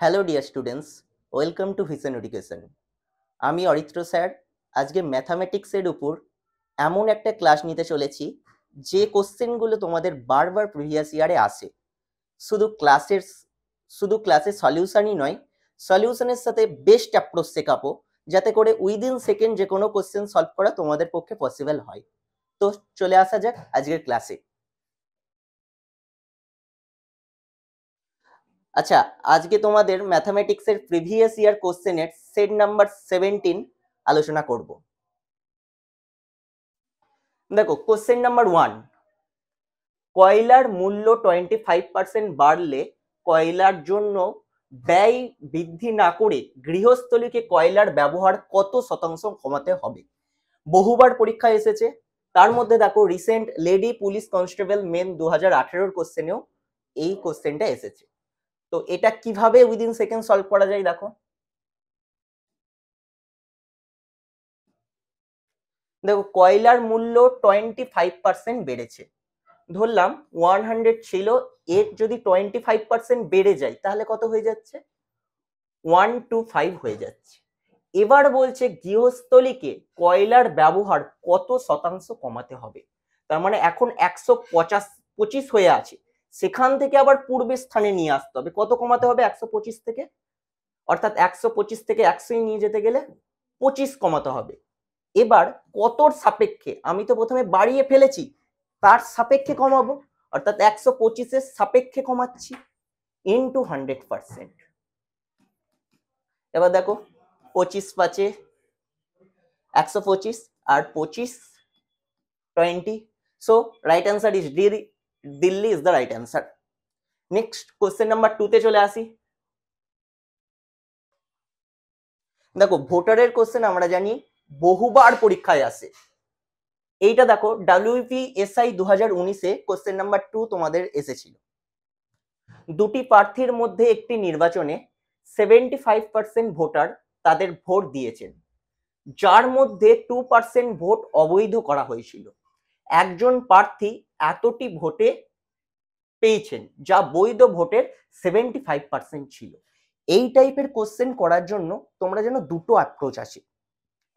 Hello dear students, welcome to vision education. আমি Aritra sir আজকে ম্যাথামেটিক্সের উপর এমন একটা ক্লাস নিতে চলেছি যে কোশ্চেনগুলো তোমাদের বারবার প্রিভিয়াস ইয়ারে আসে। শুধু ক্লাসের শুধু ক্লাসের সলিউশনই নয়, সলিউশনের সাথে বেস্ট অ্যাপ্রোচ শেখাবো যাতে করে উইদিন সেকেন্ড যে কোনো কোশ্চেন সলভ করা তোমাদের পক্ষে পসিবল হয়। তো চলে আসা যাক আজকের ক্লাসে। আচ্ছা, আজকে তোমাদের ম্যাথামেটিক্সের প্রিভিয়াস ইয়ার কোশ্চেনের সেট নাম্বার 17 আলোচনা করব। দেখো কোশ্চেন নাম্বার 1, কয়লার মূল্য 25% বাড়লে কয়লার জন্য ব্যয় বৃদ্ধি না করে গৃহস্থলীকে কয়লার ব্যবহার কত শতাংশ কমাতে হবে? বহুবার পরীক্ষায় এসেছে। তার মধ্যে দেখো recent lady police constable main 2018 কোশ্চেনেও এই কোশ্চেনটা এসেছে। তো এটা কিভাবে উইদিন সেকেন্ড সলভ করা যায় দেখো। দেখো কয়লার মূল্য 25% বেড়েছে, ধরলাম 100 ছিল, এর যদি 25% বেড়ে যায় তাহলে কত হয়ে যাচ্ছে? 125 হয়ে যাচ্ছে। এবার বলছে গৃহস্থলীকে কয়লার ব্যবহার কত শতাংশ কমাতে হবে। তার মানে এখন 125 হয়ে আছে, সেখান থেকে আবার পূর্বের স্থানে নিয়ে আসতে হবে। কত কমাতে হবে 125 থেকে? অর্থাৎ 125 থেকে 100 নিয়ে যেতে গেলে 25 কমাতে হবে। এবার কতর সাপেক্ষে? আমি তো প্রথমে বাড়িয়ে ফেলেছি, তার সাপেক্ষে কমাবো, অর্থাৎ 125-এর সাপেক্ষে কমাচ্ছি ইন্টু 100%। এবার দেখো 25 × 125 আর 25 20, so right answer is D. Delhi is the right answer. Next question number 2 তে চলে আসি। দেখো ভোটারের কোশ্চেন আমরা জানি বহুবার পরীক্ষায় আসে। এইটা দেখো WPSI 2019-এ কোশ্চেন নাম্বার 2 তোমাদের এসেছিল। দুটি প্রার্থীর মধ্যে একটি নির্বাচনে 75% ভোটার তাদের ভোট দিয়েছেন, যার মধ্যে 2% ভোট অবৈধ করা হয়েছিল। একজন প্রার্থী এতটি ভোটে পেয়েছেন যা বৈধ ভোটের 75% ছিল। এই টাইপের কোশ্চেন করার জন্য তোমরা যেন দুটো অ্যাপ্রোচ আছে।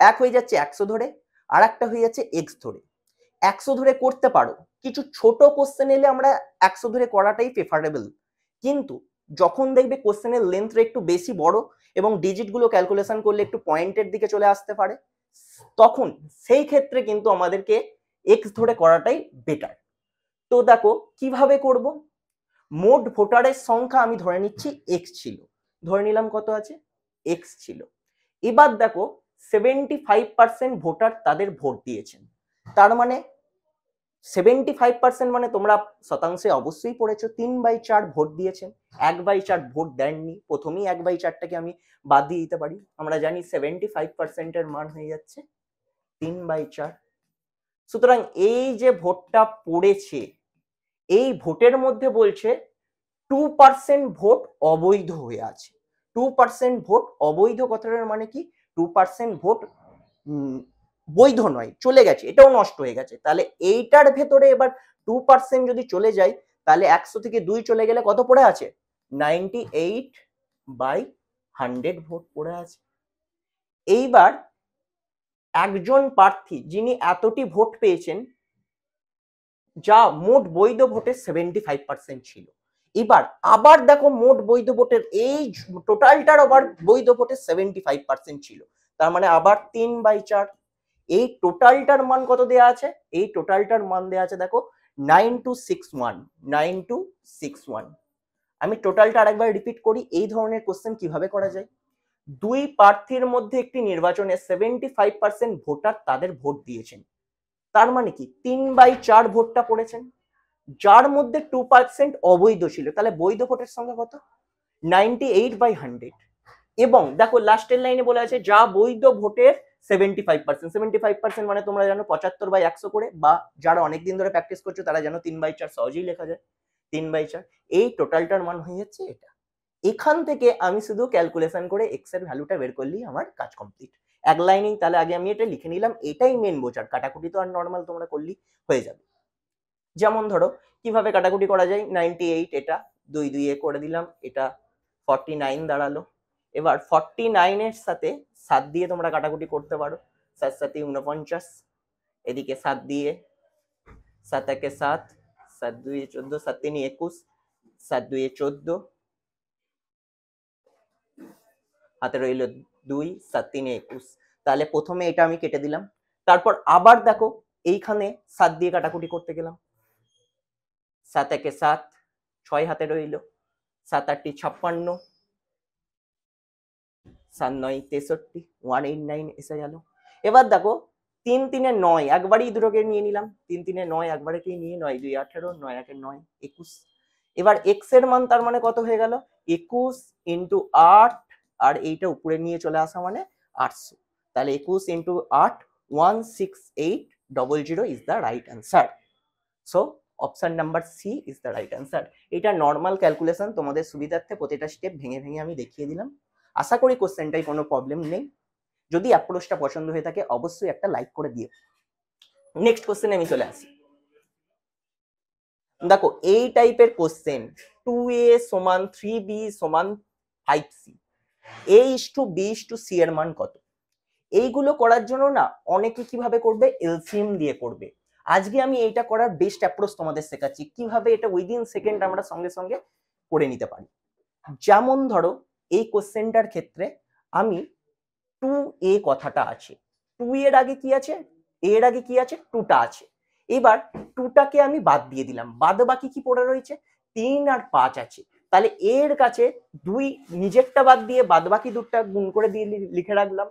এক হয়ে যাচ্ছে 100 ধরে, আর একটা হয়ে যাচ্ছে এক্স ধরে। 100 ধরে করতে পারো, কিছু ছোট কোশ্চেন এলে আমরা 100 ধরে করাটাই প্রেফারেবল। কিন্তু যখন দেখবে কোশ্চেনের লেন্থটা একটু বেশি বড় এবং ডিজিট গুলো ক্যালকুলেশন করলে একটু পয়েন্টের দিকে চলে আসতে পারে, তখন সেই ক্ষেত্রে কিন্তু আমাদেরকে এক্স ধরে করাটাই বেটার। তো দেখো কিভাবে করব। মোট ভোটারের সংখ্যা আমি ধরে নিচ্ছি এক্স ছিল, ধরে নিলাম কত আছে? এক্স ছিল। এবার দেখো 75% ভোটার তাদের ভোট দিয়েছেন, তার মানে 75% মানে তোমরা শতাংশে অবশ্যই পড়েছো 3/4 ভোট দিয়েছেন। 1/4 ভোট দেননি, প্রথমেই 1/4টাকে আমি বাদ দিয়ে দিতে পারি। আমরা জানি 75%-এর মান হয়ে যাচ্ছে 3/4। সুতরাং এই যে ভোটটা পড়েছে, এই ভোটের মধ্যে বলছে 2% ভোট অবৈধ হয়ে আছে। 2% ভোট অবৈধ কথাটার মানে কি? 2% ভোট বৈধ নয়, চলে গেছে, এটাও নষ্ট হয়ে গেছে। তাহলে এইটার ভেতরে এবার 2% যদি চলে যায় তাহলে 100 থেকে 2 চলে গেলে কত পড়ে আছে? 98/100 ভোট পড়ে আছে। এইবার একজন প্রার্থী যিনি এতটি ভোট পেয়েছেন যা মোট বৈধ ভোটের 75% ছিল। এবার আবার দেখো মোট বৈধ ভোটের এই টোটালটার আবার বৈধ ভোটের 75% ছিল, তার মানে আবার 3/4। এই টোটালটার মান কত দেয়া আছে? এই টোটালটার মান দেয়া আছে দেখো 9261। আমি টোটালটা আরেকবার রিপিট করি, এই ধরনের কোশ্চেন কিভাবে করা যায়। দুই প্রার্থীর মধ্যে একটি নির্বাচনে 75% ভোটার তাদের ভোট দিয়েছেন, তার মানে কি 3/4 ভোটটা পড়েছেন, যার মধ্যে 2% অবৈধ ছিল। তাহলে বৈধ ভোটের সংখ্যা কত? 98/100। এবং দেখো লাস্টের লাইনে বলা আছে যা বৈধ ভোটের 75%। 75% মানে তোমরা জানো 75/100 করে, বা যারা অনেকদিন ধরে প্র্যাকটিস করছো তারা জানো 3/4 সহজেই লেখা যায়। 3/4 এই টোটালটার মান হয়ে যাচ্ছে এটা। এখান থেকে আমি শুধু ক্যালকুলেশন করে এক্স এর ভ্যালুটা বের করলেই আমার কাজ কমপ্লিট। এক লাইনেই তাহলে আগে আমি এটা লিখে নিলাম, এটাই মেন বোঝার। কাটাকুটি তো আর নর্মাল তোমরা করলেই হয়ে যাবে। যেমন ধরো কিভাবে কাটাকুটি করা যায়, 98 এটা 2 2 এ করে দিলাম, এটা 49 দাঁড়ালো। এবার 49 এর সাথে 7 দিয়ে তোমরা কাটাকুটি করতে পারো, 7 7 49, এদিকে 7 দিয়ে 7 1 7, 7 2 14, 7 3 21, 7 2 14, হাতে রইল 2, 7 3 21। তাহলে প্রথমে এটা আমি কেটে দিলাম, তারপর আবার দেখো এইখানে 7 দিয়ে কাটাকুটি করতে গেলাম, 7 1 7, 6 হাতে রইল, 7 8 56, 7 9 63, 189 এসে গেল। এবার দেখো 3 3 9, একবারই দুটোকে নিয়ে নিলাম, 3 3 9 একবারে কি নিয়ে 9 2 18, 9 1 9 21। এবার এক্স এর মান তার মানে কত হয়ে গেল, 21 ইন্টু 8, আর এইটা উপরে নিয়ে চলে আসা মানে 800। তাহলে 21 into 8, 16800 is the right answer. So option number C is the right answer. এটা নর্মাল ক্যালকুলেশন, তোমাদের সুবিধার্থে প্রতিটা স্টেপ ভেঙে ভেঙে আমি দেখিয়ে দিলাম। আশা করি কোশ্চেনটাই কোনো প্রবলেম নেই। যদি অ্যাপ্রোচটা পছন্দ হয়ে থাকে অবশ্যই একটা লাইক করে দিও। নেক্সট কোশ্চেনে আমি চলে আসি। দেখো এই টাইপের কোশ্চেন 2a সমান 3b সমান 5c, a:b:c এর মান কত, এইগুলো করার জন্য না অনেকে কিভাবে করবে, এলসিএম দিয়ে করবে। আজকে আমি এইটা করার বেস্ট অ্যাপ্রোচ তোমাদের শেখাচ্ছি, কিভাবে এটা উইদিন সেকেন্ড আমরা সঙ্গে সঙ্গে করে নিতে পারি। যেমন ধরো এই কোশ্চেনটার ক্ষেত্রে আমি 2a কথাটা আছে, 2 এর আগে কি আছে, এর আগে কি আছে, 2টা আছে। এবার 2টাকে আমি বাদ দিয়ে দিলাম, বাদ বাকি কি পড়ে রয়েছে, 3 আর 5 আছে। তাহলে এর কাছে 2 নিজেরটা বাদ দিয়ে বাদ বাকি 2টা গুণ করে দিয়ে লিখে রাখলাম,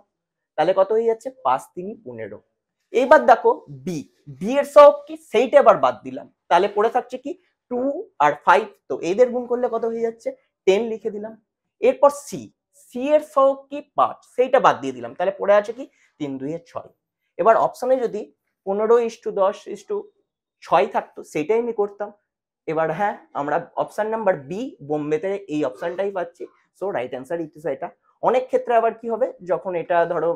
তাহলে কত হয়ে যাচ্ছে, 5 3 15। এবার দেখো বি, বি এর সহগ কি, সেইটা আবার বাদ দিলাম, তাহলে পড়ে থাকছে কি 2 আর 5, তো এদের গুণ করলে কত হয়ে যাচ্ছে, 10 লিখে দিলাম। এরপর সি, সি এর সহগ কি 5, সেইটা বাদ দিয়ে দিলাম, তাহলে পড়ে আছে কি 3 2 6। এবার অপশনে যদি 15:10:6 থাকতো সেটাই আমি করতাম। এবার হ্যাঁ, আমরা অপশন নাম্বার বি বোম্বেতে এই অপশনটাই পাচ্ছি, so right answer it is এটা। অনেক ক্ষেত্রে আবার কি হবে, যখন এটা ধরো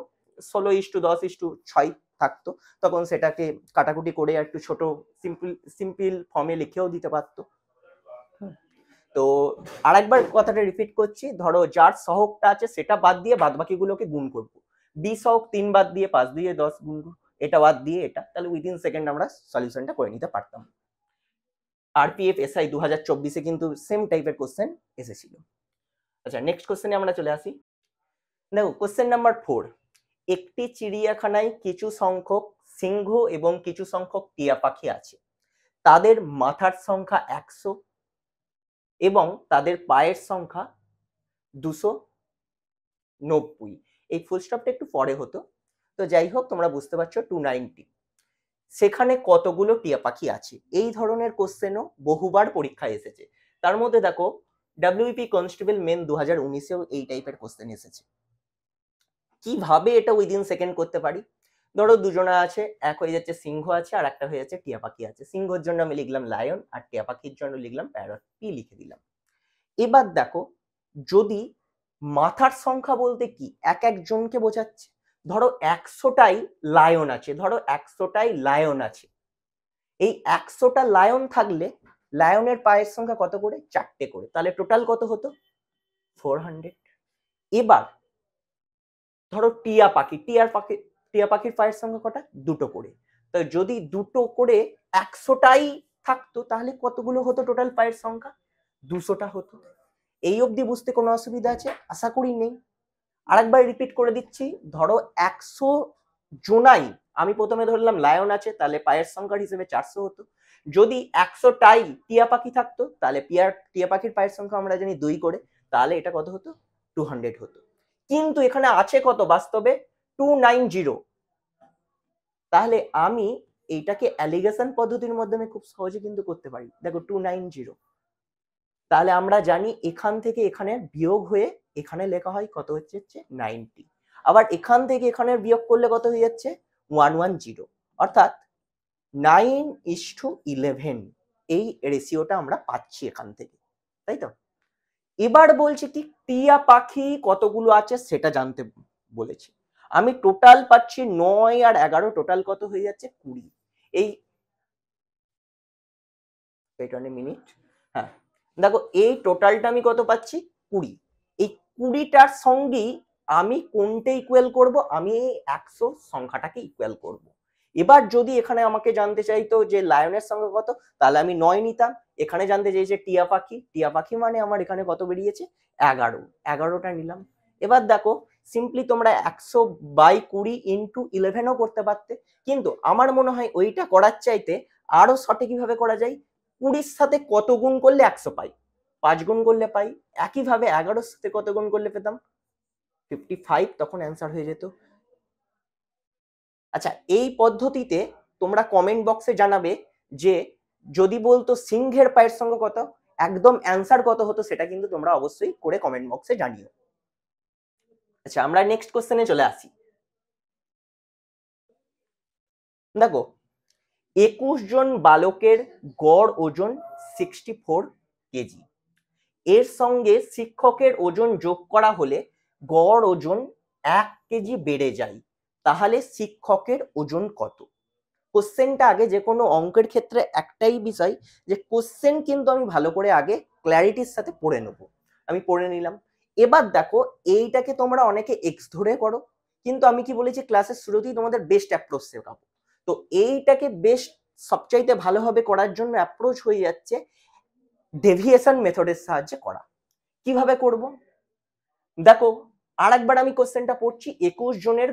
16:10:6 থাকতো তখন সেটাকে কাটাকুটি করে একটু ছোট সিম্পল ফর্মে লিখেও দিতে পারতো। তো আরেকবার কথাটা রিপিট করছি, ধরো যার সহগটা আছে সেটা বাদ দিয়ে বাদ বাকিগুলোকে গুণ করবো, বি সহগ 3 বাদ দিয়ে 5 দিয়ে 10 গুণ, এটা বাদ দিয়ে এটা, তাহলে উইদিন সেকেন্ড আমরা সলিউশনটা করে নিতে পারতাম। আরপিএফ এসআই 2024-এ কিন্তু সেম টাইপের কোশ্চেন এসেছিল। আচ্ছা নেক্সট কোশ্চেনে আমরা চলে আসি। দেখো কোশ্চেন নাম্বার 4, একটি চিড়িয়াখানায় কিছু সংখ্যক সিংহ এবং কিছু সংখ্যক টিয়া পাখি আছে, তাদের মাথার সংখ্যা 100 এবং তাদের পায়ের সংখ্যা 290। এই ফুল স্টপটা একটু পরে হতো, তো যাই হোক তোমরা বুঝতে পারছো 290। সেখানে কতগুলো টিয়া পাখি আছে, এই ধরনের কোশ্চেনও বহুবার পরীক্ষায় এসেছে। তার মধ্যে দেখো ডাব্লিউপি কনস্টেবল মেন 2019-এও এই টাইপের কোশ্চেন এসেছে। কিভাবে এটা উইদিন সেকেন্ড করতে পারি, ধরো দুজনা আছে, এক হয়ে যাচ্ছে সিংহ আছে আর একটা হয়ে যাচ্ছে টিয়া পাখি আছে। সিংহর জন্য আমি লিখলাম লায়ন আর টিয়া পাখির জন্য লিখলাম প্যারট, পি লিখে দিলাম। এবার দেখো যদি মাথার সংখ্যা বলতে কি এক একজনকে বোঝাচ্ছে, ধরো 100টাই লায়ন আছে, ধরো 100টাই লায়ন আছে, এই 100টা লায়ন থাকলে লায়নের পায়ের সংখ্যা কত করে, 4টে করে, তাহলে টোটাল কত হতো, 400। এবার ধরো টিয়া পাখি, টিয়া পাখির পায়ের সংখ্যা কটা, 2টো করে, তো যদি 2টো করে 100টাই থাকতো তাহলে কতগুলো হতো টোটাল পায়ের সংখ্যা, 200টা হতো। এই অবধি বুঝতে কোনো অসুবিধা আছে, আশা করি নেই। আরেকবার রিপিট করে দিচ্ছি, ধরো 100 জোনাই, আমি প্রথমে ধরলাম লায়ন আছে, তাহলে পায়ের সংখ্যার হিসেবে 400 হতো। যদি 100টাই টিয়া পাখি থাকতো তাহলে টিয়া পাখির পায়ের সংখ্যা আমরা জানি 2 করে, তাহলে এটা কত হতো, 200 হতো। কিন্তু এখানে আছে কত বাস্তবে, 290। তাহলে আমি এইটাকে অ্যালিগেশন পদ্ধতির মাধ্যমে খুব সহজে কিন্তু করতে পারি। দেখো 290, তাহলে আমরা জানি এখান থেকে এখানে বিয়োগ হয়ে এখানে লেখা হয় কত হচ্ছে 90, আবার এখান থেকে এখানে বিয়োগ করলে কত হয়ে যাচ্ছে 110, অর্থাৎ 9:11 এই রেশিওটা আমরা পাচ্ছি এখান থেকে, তাই তো। এবার বলছে কি টিয়া পাখি কতগুলো আছে সেটা জানতে বলেছে, আমি টোটাল পাচ্ছি 9 আর 11, টোটাল কত হয়ে যাচ্ছে 20। এই মিনিট, হ্যাঁ দেখো এই টোটালটা আমি কত পাচ্ছি 20, এই 20টার সঙ্গেই আমি কোনটা ইকুয়াল করব, আমি এই 100 সংখ্যাটাকে ইকুয়াল করব। এবার যদি এখানে আমাকে জানতে চাইতো যে লায়নের সংখ্যা কত, তাহলে আমি 9 নিতাম। এখানে জানতে চাইছে টিয়া পাখি, টিয়া পাখি মানে আমার এখানে কত বেরিয়েছে 11, 11টা নিলাম। এবার দেখো সিম্পলি তোমরা 100/20 ইন্টু 11ও করতে পারতে, কিন্তু আমার মনে হয় ওইটা করার চাইতে আরো সঠিকভাবে করা যায় 20র সাথে কত গুণ করলে 100 পাই, 5 গুণ করলে পাই। একইভাবে 11র সাথে কত গুণ করলে পেতাম 55, তখন অ্যান্সার হয়ে যেত। আচ্ছা, এই পদ্ধতিতে তোমরা কমেন্ট বক্সে জানাবে যে যদি বলতো সিংহের পায়ের সঙ্গে কত, একদম অ্যান্সার কত হতো, সেটা কিন্তু তোমরা অবশ্যই করে কমেন্ট বক্সে জানিও। আচ্ছা, আমরা নেক্সট কোশ্চেনে চলে আসি। দেখো 21 জন বালকের গড় ওজন 64 কেজি, এর সঙ্গে শিক্ষকের ওজন যোগ করা হলে গড় ওজন 1 কেজি বেড়ে যায়, তাহলে শিক্ষকের ওজন কত? কোশ্চেনটা আগে যে কোনো অঙ্কের ক্ষেত্রে একটাই বিষয় যে কোশ্চেন কিন্তু আমি ভালো করে আগে ক্ল্যারিটির সাথে পড়ে নেব। আমি পড়ে নিলাম। এবার দেখো এইটাকে তোমরা অনেকে এক্স ধরে করো, কিন্তু আমি কি বলেছি ক্লাসের শুরুতেই তোমাদের বেস্ট অ্যাপ্রোচ শেখাবো। তো এইটাকে বেস্ট সবচাইতে ভালোভাবে করার জন্য অ্যাপ্রোচ হয়ে যাচ্ছে ডেভিয়েশন মেথডের সাহায্যে করা। কিভাবে করব? দেখো আরেকবার আমি কোশ্চেনটা পড়ছি। 21 জনের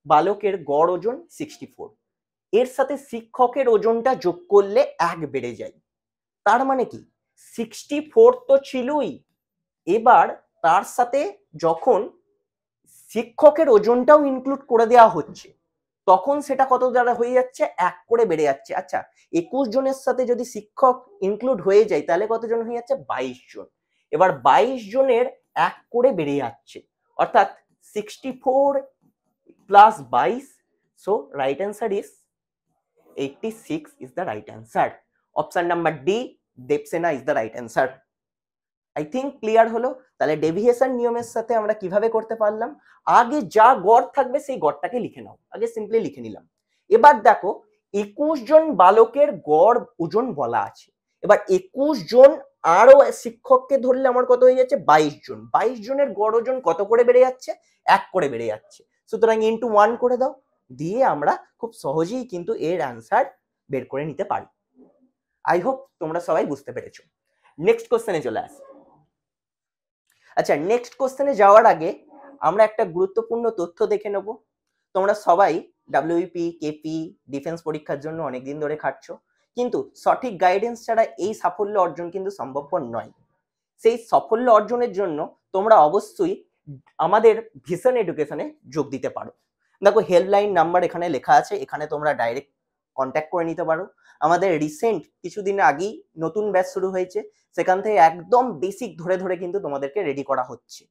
বালকের গড় ওজন 64, এর সাথে শিক্ষকের ওজনটা যোগ করলে 1 বেড়ে যায়। তার মানে কি 64 তো ছিলই, এবার তার সাথে যখন শিক্ষকের ওজনটাও ইনক্লুড করে দেওয়া হচ্ছে তখন সেটা কত দ্বারা হয়ে যাচ্ছে 1 করে বেড়ে যাচ্ছে। আচ্ছা 21 জনের সাথে যদি শিক্ষক ইনক্লুড হয়ে যায় তাহলে কতজন হয়ে যাচ্ছে 22 জন। এবার 22 জনের 1 করে বেড়ে যাচ্ছে, অর্থাৎ 64 plus 22, so right answer is 86 is the right answer. Option number D, Devsena is the right answer. I think clear হলো। তাহলে ডেভিয়েশন নিয়মের সাথে আমরা কিভাবে করতে পারলাম, আগে যা গড় থাকবে সেই গড়টাকে লিখে নাও, আগে সিম্পলি লিখে নিলাম। এবার দেখো 21 জন বালকের গড় ওজন বলা আছে, এবার 21 জন আরো শিক্ষককে ধরলে আমার কত হয়ে যাচ্ছে 22 জন। 22 জনের গড় ওজন কত করে বেড়ে যাচ্ছে 1 করে বেড়ে যাচ্ছে, সুতরাং ইন্টু 1 করে দাও, দিয়ে আমরা খুব সহজেই কিন্তু এর অ্যান্সার বের করে নিতে পারি। আই হোপ তোমরা সবাই বুঝতে পেরেছো। নেক্সট কোশ্চেনে চলে আসি। আচ্ছা নেক্সট কোশ্চেনে যাওয়ার আগে আমরা একটা গুরুত্বপূর্ণ তথ্য দেখে নেব। তোমরা সবাই ডাব্লিউপি, কেপি, ডিফেন্স পরীক্ষার জন্য অনেকদিন ধরে খাটছো, কিন্তু সঠিক গাইডেন্স ছাড়া এই সাফল্য অর্জন কিন্তু সম্ভবপর নয়। সেই সাফল্য অর্জনের জন্য তোমরা অবশ্যই আমাদের ভিশন এডুকেশনে যোগ দিতে পারো। দেখো হেল্পলাইন নাম্বার এখানে লেখা আছে, এখানে তোমরা ডাইরেক্ট কন্ট্যাক্ট করে নিতে পারো। আমাদের রিসেন্ট কিছুদিন আগেই নতুন ব্যাচ শুরু হয়েছে, সেখান থেকে একদম বেসিক ধরে ধরে কিন্তু তোমাদেরকে রেডি করা হচ্ছে।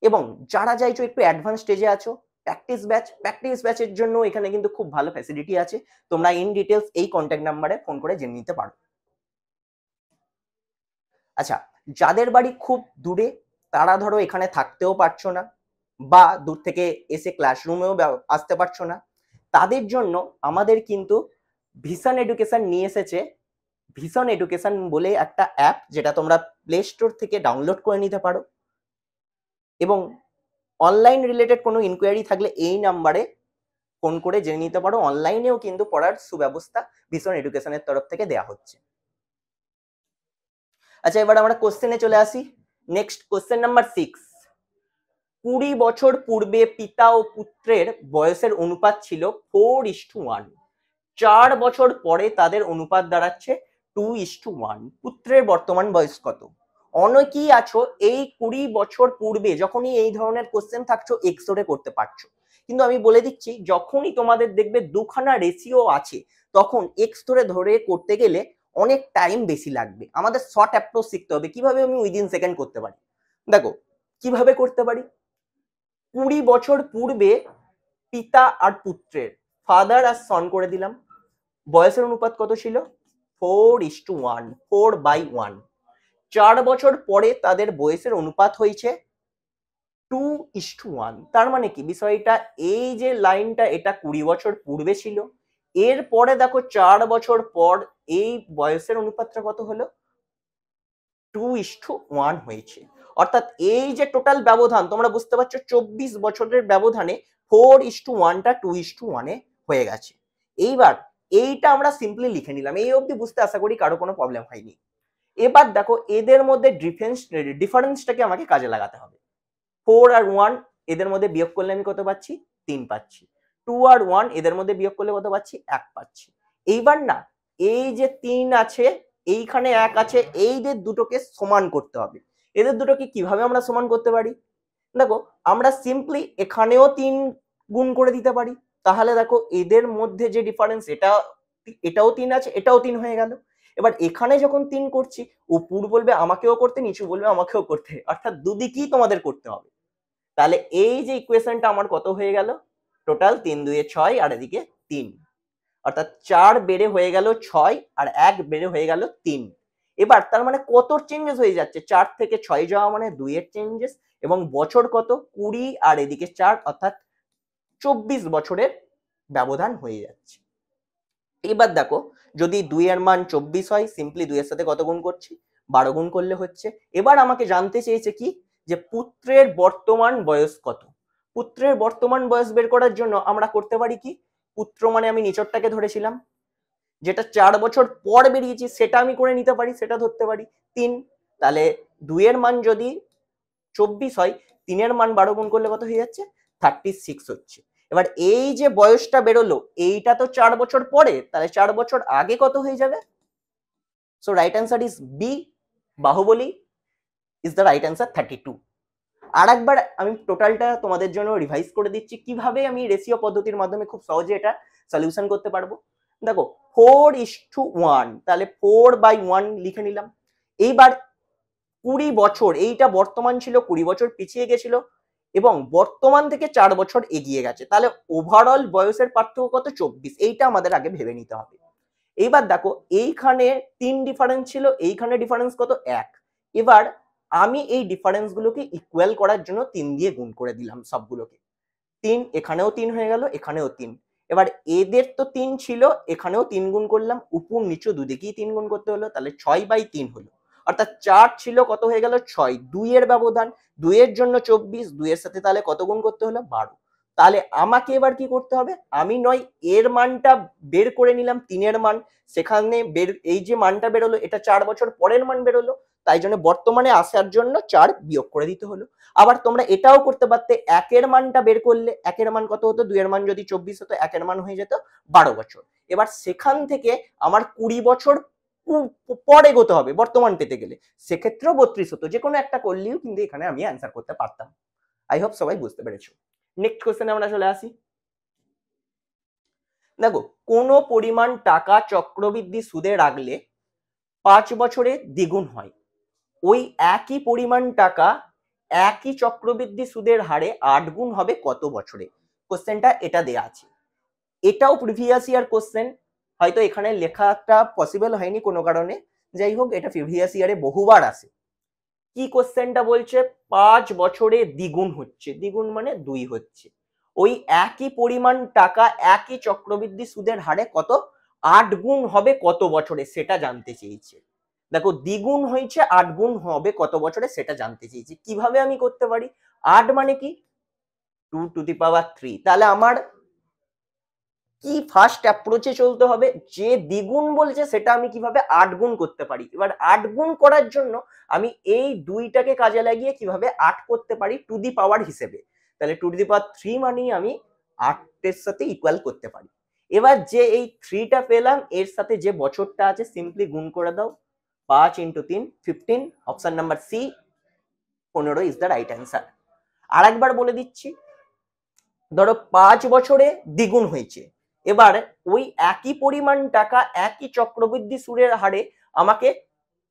এবং যারা চাইছো একটু অ্যাডভান্স স্টেজে আছো, প্র্যাকটিস ব্যাচের জন্য এখানে কিন্তু খুব ভালো ফ্যাসিলিটি আছে, তোমরা ইন ডিটেলস এই কন্ট্যাক্ট নাম্বারে ফোন করে জেনে নিতে পারো। আচ্ছা যাদের বাড়ি খুব দূরে, তারা ধরো এখানে থাকতেও পারছো না বা দূর থেকে এসে ক্লাসরুমেও আসতে পারছো না, তাদের জন্য আমাদের কিন্তু ভিশন এডুকেশন নিয়ে এসেছে ভিশন এডুকেশন বলে একটা অ্যাপ, যেটা তোমরা প্লে স্টোর থেকে ডাউনলোড করে নিতে পারো। এবং অনলাইন রিলেটেড কোনো ইনকোয়ারি থাকলে এই নাম্বারে ফোন করে জেনে নিতে পারো। অনলাইনেও কিন্তু পড়ার সুব্যবস্থা ভিশন এডুকেশনের তরফ থেকে দেওয়া হচ্ছে। আচ্ছা এবার আমরা কোশ্চেনে চলে আসি। Next question number 6। 20 বছর পূর্বে পিতা ও পুত্রের বয়সের অনুপাত ছিল 4:1। 4 বছর পরে তাদের অনুপাত দাঁড়াচ্ছে 2:1। পুত্রের বর্তমান বয়স কত? অনেকেই আছো এই 20 বছর পূর্বে যখনই এই ধরনের কোশ্চেন থাকছো এক্স ধরে করতে পারছো, কিন্তু আমি বলে দিচ্ছি যখনই তোমাদের দেখবে দুখানা রেশিও আছে তখন এক্স ধরে ধরে করতে গেলে অনেক টাইম বেশি লাগবে। আমাদের শর্ট অ্যাপ্রোচ শিখতে হবে, কিভাবে আমি উইদিন সেকেন্ড করতে পারি। দেখো কিভাবে করতে পারি, 20 বছর পূর্বে পিতা আর পুত্রের, ফাদার আর সন করে দিলাম, বয়সের অনুপাত কত ছিল 4:1, 4/1। 4 বছর পরে তাদের বয়সের অনুপাত হয়েছে 2:1। তার মানে কি বিষয়টা, এই যে লাইনটা এটা 20 বছর পূর্বে ছিল, এরপরে দেখো 4 বছর পর এই বয়সের অনুপাতটা কত হলো 2:1 হয়েছে। অর্থাৎ এই যে টোটাল ব্যবধান তোমরা বুঝতে পারছো 24 বছরের ব্যবধানে 4:1টা 2:1 হয়ে গেছে। এইবার এইটা আমরা সিম্পলি লিখে নিলাম, এই অবধি বুঝতে আশা করি কারো কোনো প্রবলেম হয়নি। এবার দেখো এদের মধ্যে ডিফারেন্সটাকে আমাকে কাজে লাগাতে হবে। 4 আর 1 এদের মধ্যে বিয়োগ করলে আমি কত পাচ্ছি? 3 পাচ্ছি। 2 আর 1 এদের মধ্যে বিয়োগ করলে কত পাচ্ছি? 1 পাচ্ছি। এইবার না এই যে 3 আছে, এইখানে 1 আছে, এইদের দুটোকে সমান করতে হবে। এদের দুটোকে কিভাবে আমরা সমান করতে পারি? দেখো আমরা সিম্পলি এখানেও 3 গুণ করে দিতে পারি। তাহলে দেখো এদের মধ্যে যে ডিফারেন্স এটাও 3 আছে, এটাও 3 হয়ে গেল। এবার এখানে যখন 3 করছি, উপর বলবে আমাকেও করতে, নিচু বলবে আমাকেও করতে, অর্থাৎ দুদিকেই তোমাদের করতে হবে। তাহলে এই যে ইকুয়েশনটা আমার কত হয়ে গেল? টোটাল 3 2 6 আর এদিকে 3, অর্থাৎ 4 বেড়ে হয়ে গেল 6 আর 1 বেড়ে হয়ে গেল 3। এবার তার মানে কত চেঞ্জেস হয়ে যাচ্ছে? 4 থেকে 6 যাওয়া মানে 2 এর চেঞ্জেস, এবং বছর কত? 20 আর এদিকে 4, অর্থাৎ 24 বছরের ব্যবধান হয়ে যাচ্ছে। এবার দেখো যদি 2 এর মান 24 হয়, সিম্পলি 2 এর সাথে কত গুণ করছি? 12 গুণ করলে হচ্ছে। এবার আমাকে জানতে চেয়েছে কি, যে পুত্রের বর্তমান বয়স কত। পুত্রের বর্তমান বয়স বের করার জন্য আমরা করতে পারি কি, পুত্র মানে আমি নিচরটাকে ধরেছিলাম, যেটা 4 বছর পর বেরিয়েছি সেটা আমি করে নিতে পারি, সেটা ধরতে পারি 3। তাহলে 2 এর মান যদি 24 হয়, 3 এর মান 12 গুণ করলে কত হয়ে যাচ্ছে? 36 হচ্ছে। এবার এই যে বয়সটা বেরোলো, এইটা তো 4 বছর পরে, তাহলে 4 বছর আগে কত হয়ে যাবে? So right answer is b, Baahubali is the right answer 32। আর একবার আমি টোটালটা তোমাদের জন্য রিভাইজ করে দিচ্ছি কিভাবে আমি রেশিও পদ্ধতির মাধ্যমে খুব সহজে এটা সলিউশন করতে পারবো। দেখো 4:1, তাহলে 4/1 লিখে নিলাম। এইবার 20 বছর, এইটা বর্তমান ছিল, 20 বছর পিছিয়ে গেছিল এবং বর্তমান থেকে 4 বছর এগিয়ে গেছে, তাহলে ওভারঅল বয়সের পার্থক্য কত? 24। এইটা আমাদের আগে ভেবে নিতে হবে। এইবার দেখো এইখানে 3 ডিফারেন্স ছিল, এইখানে ডিফারেন্স কত? 1। এবার আমি এই ডিফারেন্স গুলোকে ইকুয়াল করার জন্য 3 দিয়ে গুণ করে দিলাম সবগুলোকে। 3, এখানেও 3 হয়ে গেল, এখানেও 3। এবার এদের তো 3 ছিল, এখানেও 3 গুণ করলাম, উপর নিচু দুদিকেই 3 গুণ করতে হলো, তাহলে 6/3 হলো। অর্থাৎ 4 ছিল, কত হয়ে গেল? 6। 2 এর ব্যবধান, 2 এর জন্য 24, 2 এর সাথে তাহলে কত গুণ করতে হলো? 12। তাহলে আমাকে এবার কি করতে হবে? আমি নয় এর মানটা বের করে নিলাম, 3 এর মান, সেখানে এই যে মানটা বেরোলো এটা 4 বছর পরের মান বেরোলো, তাই জন্য বর্তমানে আসার জন্য 4 বিয়োগ করে দিতে হলো। আবার তোমরা এটাও করতে পারতে, 1 এর মানটা বের করলে 1 এর মান কত হতো? 2 এর মান যদি 24 হতো, 1 এর মান হয়ে যেত 12 বছর। এবার সেখান থেকে আমার 20 বছর পরে এগোতে হবে বর্তমান পেতে গেলে, সেক্ষেত্রেও 32 হতো। যে কোনো একটা করলেও কিন্তু এখানে আমি অ্যান্সার করতে পারতাম। আই হোপ সবাই বুঝতে পেরেছো। নেক্সট কোশ্চেনে আমরা চলে আসি। দেখো কোনো পরিমাণ টাকা চক্রবৃদ্ধি সুদে রাখলে 5 বছরে দ্বিগুণ হয়, ওই একই পরিমাণ টাকা একই চক্রবৃদ্ধি সুদের হারে 8 গুণ হবে কত বছরে? কোশ্চেনটা এটা দেয়া আছে। এটাও প্রিভিয়াস ইয়ার কোশ্চেন, হয়তো এখানে লেখাটা পসিবল হয়নি কোনো কারণে, যাই হোক এটা প্রিভিয়াস ইয়ারে বহুবার আসে। কি কোশ্চেনটা বলছে? 5 বছরে দ্বিগুণ হচ্ছে, দ্বিগুণ মানে 2 হচ্ছে, ওই একই পরিমাণ টাকা একই চক্রবৃদ্ধি সুদের হারে কত? 8 গুণ হবে কত বছরে, সেটা জানতে চেয়েছে। দেখো দ্বিগুণ হয়েছে, 8 গুণ হবে কত বছরে সেটা জানতে চেয়েছি। কিভাবে আমি করতে পারি? 8 মানে কি? 2 টু দি পাওয়ার 3। তাহলে আমার কি ফার্স্ট অ্যাপ্রোচে চলতে হবে, যে দ্বিগুণ বলছে সেটা আমি কিভাবে 8 গুণ করতে পারি। এবার 8 গুণ করার জন্য আমি এই 2টাকে কাজে লাগিয়ে কিভাবে 8 করতে পারি টু দি পাওয়ার হিসেবে। তাহলে টু দি পাওয়ার 3 মানেই আমি 8 এর সাথে ইকুয়াল করতে পারি। এবার যে এই 3টা পেলাম, এর সাথে যে বছরটা আছে সিম্পলি গুণ করে দাও। 5 × 3 15, option number C 15 is the right answer. আর একবার বলে দিচ্ছি, ধরো 5 বছরে দ্বিগুণ হয়েছে, এবার ওই একই পরিমাণ টাকা একই চক্রবৃদ্ধি সুদের হারে আমাকে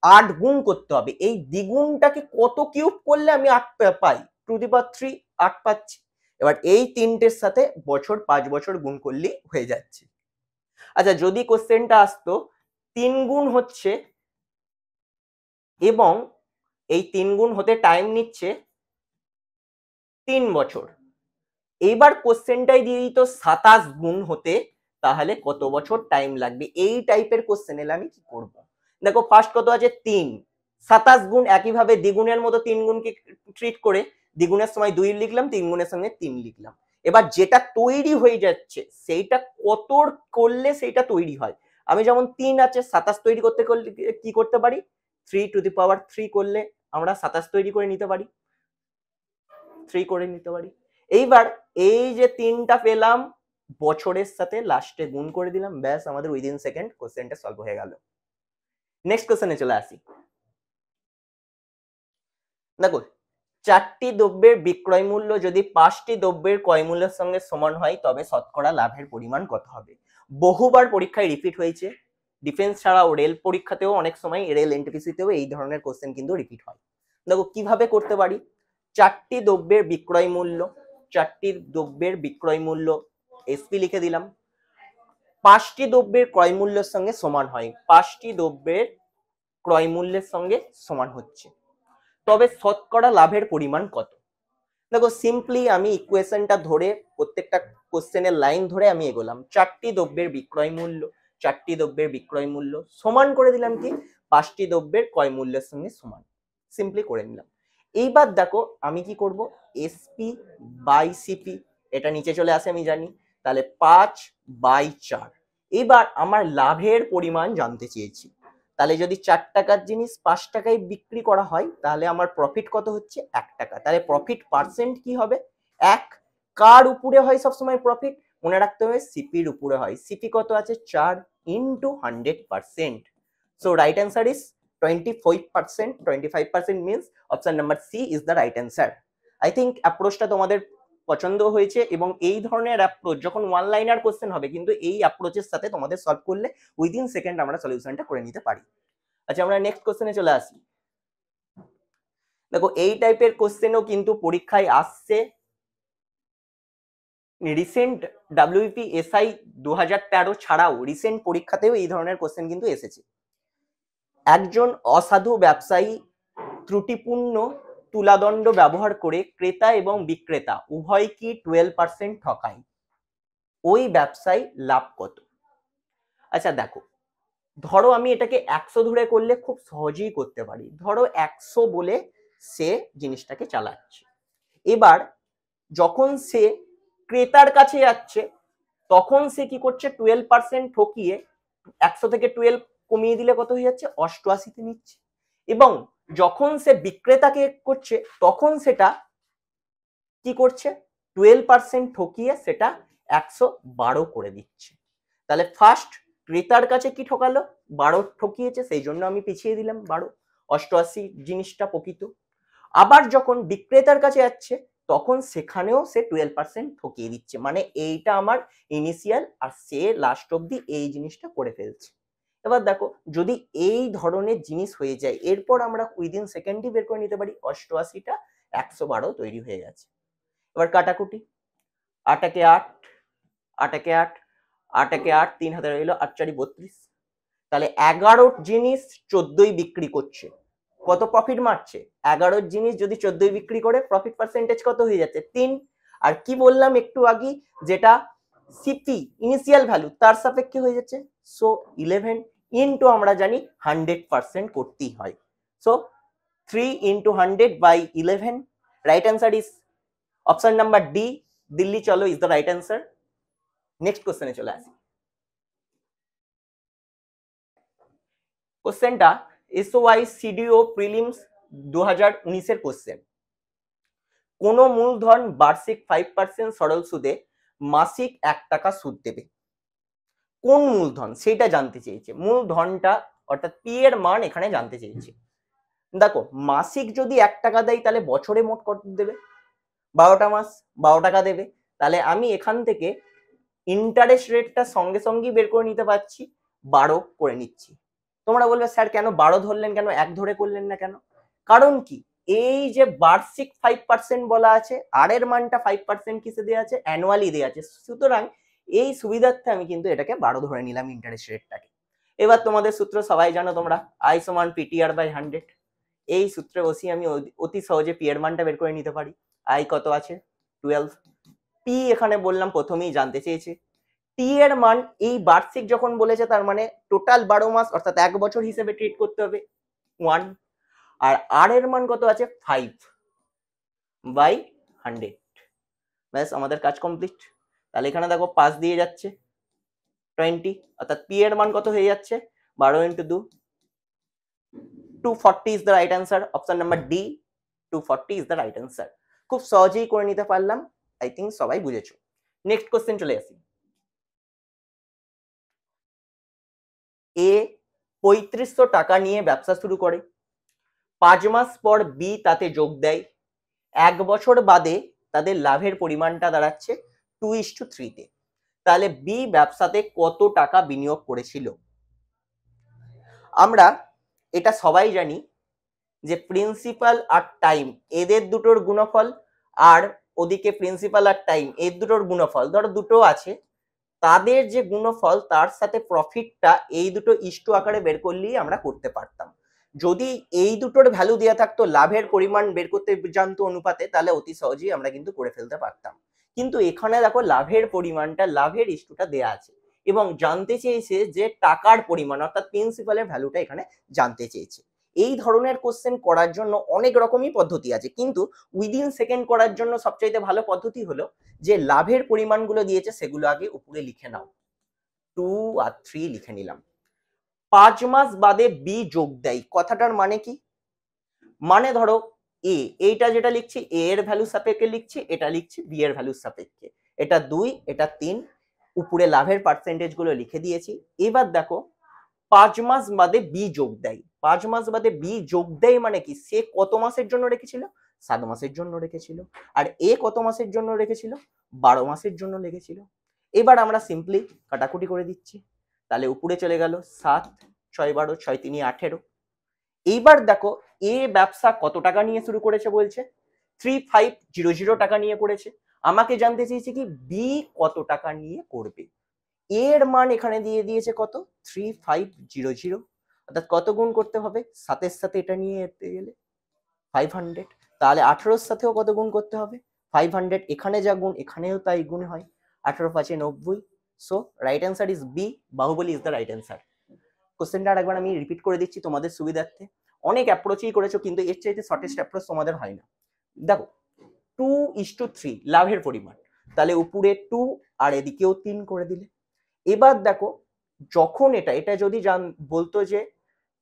8 গুণ করতে হবে। এই দ্বিগুণটাকে কত কিউব করলে আমি 8 পাই? টু দি পাওয়ার 3, 8 পাচ্ছি। এবার এই তিনটের সাথে বছর 5 বছর গুণ করলেই হয়ে যাচ্ছে। আচ্ছা যদি কোশ্চেনটা আসতো 3 গুণ হচ্ছে এবং এই 3 গুণ হতে টাইম নিচ্ছে 3 বছর, এইবার কোশ্চেনটাই দিয়ে দিত 27 গুণ হতে, তাহলে কত বছর টাইম লাগবে? এই টাইপের কোশ্চেন এলে আমি কি করব? দেখো ফার্স্ট কত আছে? 3, 27 গুণ একইভাবে দ্বিগুণের মতো 3 গুণকে ট্রিট করে দ্বিগুণের সময় 2 লিখলাম, 3 গুণের সঙ্গে 3 লিখলাম। এবার যেটা তৈরি হয়ে যাচ্ছে সেইটা কত করলে সেইটা তৈরি হয়। আমি যেমন 3 আছে 27 তৈরি করতে কি করতে পারি, 3 টু দি পাওয়ার 3 করলে আমরা 27 তৈরি করে নিতে পারি, 3 করে নিতে পারি। এইবার এই যে 3টা পেলাম বছরের সাথে লাস্টে গুণ করে দিলাম, ব্যাস আমাদের উইদিন সেকেন্ড কোশ্চেনটা সলভ হয়ে গেল। নেক্সট কোশ্চেনে চলে আসি। দেখো, 4টি দ্রব্যের বিক্রয় মূল্য যদি 5টি দ্রব্যের ক্রয় মূল্যের সঙ্গে সমান হয় তবে শতকরা লাভের পরিমাণ কত হবে। বহুবার পরীক্ষায় রিপিট হয়েছে, ডিফেন্স ছাড়াও রেল পরীক্ষাতেও অনেক সময়, রেল এনটিপিসিতেও এই ধরনের কোশ্চেন কিন্তু রিপিট হয়। দেখো কিভাবে করতে পারি, 4টি দ্রব্যের বিক্রয় মূল্য, 4টি দ্রব্যের বিক্রয় মূল্য এসপি লিখে দিলাম, 5টি দ্রব্যের ক্রয় মূল্যের সঙ্গে সমান হয়, 5টি দ্রব্যের ক্রয় মূল্যের সঙ্গে সমান হচ্ছে, তবে শতকরা লাভের পরিমাণ কত। দেখো সিম্পলি আমি ইকুয়েশনটা ধরে প্রত্যেকটা কোশ্চেনের লাইন ধরে আমি এগোলাম। 4টি দ্রব্যের বিক্রয় মূল্য, 4টি দ্রব্যের বিক্রয় মূল্য সমান করে দিলাম কি 5টি দ্রব্যের ক্রয় মূল্যের সঙ্গে সমান, সিম্পলি করে নিলাম। এইবার দেখো আমি কি করব, এসপি বাই সিপি, এটা নিচে চলে আসে আমি জানি, তাহলে 5/4। এবার আমার লাভের পরিমাণ জানতে চেয়েছি, তাহলে যদি 4 টাকার জিনিস 5 টাকায় বিক্রি করা হয় তাহলে আমার প্রফিট কত হচ্ছে 1 টাকা, তাহলে প্রফিট পার্সেন্ট কি হবে 1। কার উপরে হয় সবসময় প্রফিট, মনে রাখতে হবে সিপির উপরে হয়, সিপি কত আছে 4 into 100%। So right answer is 25%, 25% means option number C is the right answer. I think অ্যাপ্রোচটা তোমাদের পছন্দ হয়েছে, এবং এই ধরনের অ্যাপ্রোচ যখন ওয়ান লাইনার কোশ্চেন হবে কিন্তু এই অ্যাপ্রোচের সাথে তোমাদের সলভ করলে উইদিন সেকেন্ড আমরা সলিউশনটা করে নিতে পারি। আচ্ছা আমরা নেক্সট কোশ্চেনে চলে আসি। দেখো এই টাইপের কোশ্চেনও কিন্তু পরীক্ষায় আসছে, রিসেন্ট ডাব্লিউপি এসআই 2013 ছাড়াও রিসেন্ট পরীক্ষাতেও এই ধরনের কোশ্চেন কিন্তু এসেছে। একজন অসাধু ব্যবসায়ী ত্রুটিপূর্ণ তুলাদণ্ড ব্যবহার করে ক্রেতা এবং বিক্রেতা উভয়কে 12% ঠকায়, ওই ব্যবসায় লাভ কত। আচ্ছা দেখো, ধরো আমি এটাকে 100 ধরে করলে খুব সহজেই করতে পারি, ধরো 100 বলে সে জিনিসটাকে চালাচ্ছে। এবার যখন সে ক্রেতার কাছে যাচ্ছে তখন সে কি করছে 12% ঠকিয়ে 100 থেকে 12 কমিয়ে দিলে কত হয়ে যাচ্ছে 88-তে নিচ্ছে, এবং যখন সে বিক্রেতাকে করছে তখন সেটা কি করছে 12% ঠকিয়ে সেটা 112 করে দিচ্ছে। তাহলে ফার্স্ট ক্রেতার কাছে কি ঠকালো 12 ঠকিয়েছে, সেই জন্য আমি পিছিয়ে দিলাম 12, 88 জিনিসটা প্রকৃত। আবার যখন বিক্রেতার কাছে যাচ্ছে তখন সেখানেও সে 12% ঠকিয়ে দিচ্ছে, মানে এইটা আমার ইনিশিয়াল আর সে লাস্ট অব্দি এই জিনিসটা করে ফেলছে। এবার দেখো যদি এই ধরনের জিনিস হয়ে যায় এরপর আমরা উইদিন সেকেন্ডই বের করে নিতে পারি 88টা 112 তৈরি হয়ে গেছে। এবার কাটাকুটি, 8 একে 8, 8 একে 8, 8 একে 8, 3 হাতে রইল 8 4 32, তাহলে 11 জিনিস 14ই বিক্রি করছে, কত প্রফিট মারছে 11 জিনিস যদি 14ই বিক্রি করে প্রফিট পার্সেন্টেজ কত হয়ে যাচ্ছে 3। আর কি বললাম একটু আগে, যেটা সিপি ইনিশিয়াল ভ্যালু তার সাপেক্ষে হয়ে যাচ্ছে, সো 11 ইন্টু আমরা জানি 100% করতেই হয়, so 3 into 100/11, right answer is option number D, Delhi চলো is the right answer. Next কোশ্চেনে চলে আসি। কোশ্চেনটা এসওআই সিডিও প্রিলিমস 2019 এর কোশ্চেন। কোন মূলধন বার্ষিক 5% সরল সুদে মাসিক 1 টাকা সুদ দেবে, কোন মূলধন সেটা জানতে চেয়েছে, মূলধনটা অর্থাৎ পি এর মান এখানে জানতে চেয়েছে। দেখো মাসিক যদি 1 টাকা দেয় তাহলে বছরে মোট কত দেবে 12টা মাস 12 টাকা দেবে, তাহলে আমি এখান থেকে ইন্টারেস্ট রেটটা সঙ্গে সঙ্গেই বের করে নিতে পারছি, 12 করে নিচ্ছি। তোমরা বলবে স্যার কেন 12 ধরলেন কেন 1 ধরে করলেন না কেন, কারণ কি এই যে বার্ষিক 5% বলা আছে আর এর মানটা 5% কিসে দেওয়া আছে অ্যানুয়ালি দেওয়া আছে, সুতরাং এই সুবিধার্থে আমি কিন্তু এটাকে 12 ধরে নিলাম ইন্টারেস্ট রেটটাকে। এবার তোমাদের সূত্র সবাই জানো তোমরা, আই সমান PTR/100, এই সূত্রে বসিয়ে আমি অতি সহজে পি এর মানটা বের করে নিতে পারি। আই কত আছে 12, পি এখানে বললাম প্রথমেই জানতে চেয়েছে, টি এর মান এই বার্ষিক যখন বলেছে তার মানে টোটাল 12 মাস অর্থাৎ 1 বছর হিসেবে ট্রিট করতে হবে 1, আর আর এর মান কত আছে 5/100। ব্যাস আমাদের কাজ কমপ্লিট। তাহলে এখানে দেখো 5 দিয়ে যাচ্ছে 20, অর্থাৎ পি এর মান কত হয়ে যাচ্ছে 12 × 2, 240 is the right answer. Option number D, 240 is the right answer. খুব সহজেই করে নিতে পারলাম, আই থিঙ্ক সবাই বুঝেছো। নেক্সট কোশ্চেন চলে আসি। এ 3500 টাকা নিয়ে ব্যবসা শুরু করে, 5 মাস পর বি তাতে যোগ দেয়, 1 বছর বাদে তাদের লাভের পরিমাণটা দাঁড়াচ্ছে 2:3 তে। তাহলে বি ব্যবসাতে কত টাকা বিনিয়োগ করেছিল? আমরা এটা সবাই জানি যে প্রিন্সিপাল আর টাইম এদের দুটোর গুণফল, আর ওদিকে প্রিন্সিপাল আর টাইম এর দুটোর গুণফল, ধরো দুটো আছে, তাদের যে গুণফল তার সাথে প্রফিটটা এই দুটো ইস্টু আকারে বের করলেই আমরা করতে পারতাম। যদি এই দুটোর ভ্যালু দেওয়া থাকতো, লাভের পরিমাণ বের করতে জানতো অনুপাতে, তাহলে অতি সহজেই আমরা কিন্তু করে ফেলতে পারতাম। কিন্তু এখানে দেখো লাভের পরিমাণটা, লাভের ইস্টুটা দেয়া আছে এবং জানতে চেয়েছে যে টাকার পরিমাণ, অর্থাৎ প্রিন্সিপালের ভ্যালুটা এখানে জানতে চেয়েছে। এই ধরনের কোশ্চেন করার জন্য অনেক রকমই পদ্ধতি আছে, কিন্তু উইদিন সেকেন্ড করার জন্য সবচাইতে ভালো পদ্ধতি হলো যে লাভের পরিমাণগুলো দিয়েছে সেগুলো আগে উপরে লিখে নাও। 2 আর 3 লিখে নিলাম। 5 মাস বাদে বি যোগ দেয়, কথাটার মানে কি? মানে ধরো এইটা যেটা লিখছি এ এর ভ্যালু সাপেক্ষে লিখছি, এটা লিখছি বি এর ভ্যালু সাপেক্ষে, এটা 2 এটা 3, উপরে লাভের পার্সেন্টেজ গুলো লিখে দিয়েছি। এবার দেখো 5 মাস বাদে বি যোগ দেয়, 5 মাস বাদে বি যোগ দেয় মানে কি? সে কত মাসের জন্য রেখেছিল? 7 মাসের জন্য রেখেছিল। আর এ কত মাসের জন্য রেখেছিল? 12 মাসের জন্য রেখেছিল। এবার আমরা সিম্পলি কাটাকুটি করে দিচ্ছি, তাহলে উপরে চলে গেল 7, 6 12, 6 3 18। এইবার দেখো এ ব্যবসা কত টাকা নিয়ে শুরু করেছে বলছে 3500 টাকা নিয়ে করেছে। আমাকে জানতে চেয়েছে কি বি কত টাকা নিয়ে করবে। এর মান এখানে দিয়ে দিয়েছে কত 3500, অর্থাৎ কত গুণ করতে হবে 7-এর সাথে এটা নিয়ে যেতে গেলে 500, তাহলে 18-র সাথেও কত গুণ করতে হবে 500, এখানে যা গুণ এখানেও তাই গুণ হয়, 18 5 90। So right answer is b, Baahubali is the right answer. কোশ্চেনটা আরেকবার আমি রিপিট করে দিচ্ছি তোমাদের সুবিধার্থে। অনেক অ্যাপ্রোচই করেছো কিন্তু এর চাইতে শর্টেস্ট অ্যাপ্রোচ তোমাদের হয় না। দেখো 2:3 লাভের পরিমাণ, তাহলে উপরে 2 আর এদিকেও 3 করে দিলে। এবার দেখো যখন এটা যদি বলতো যে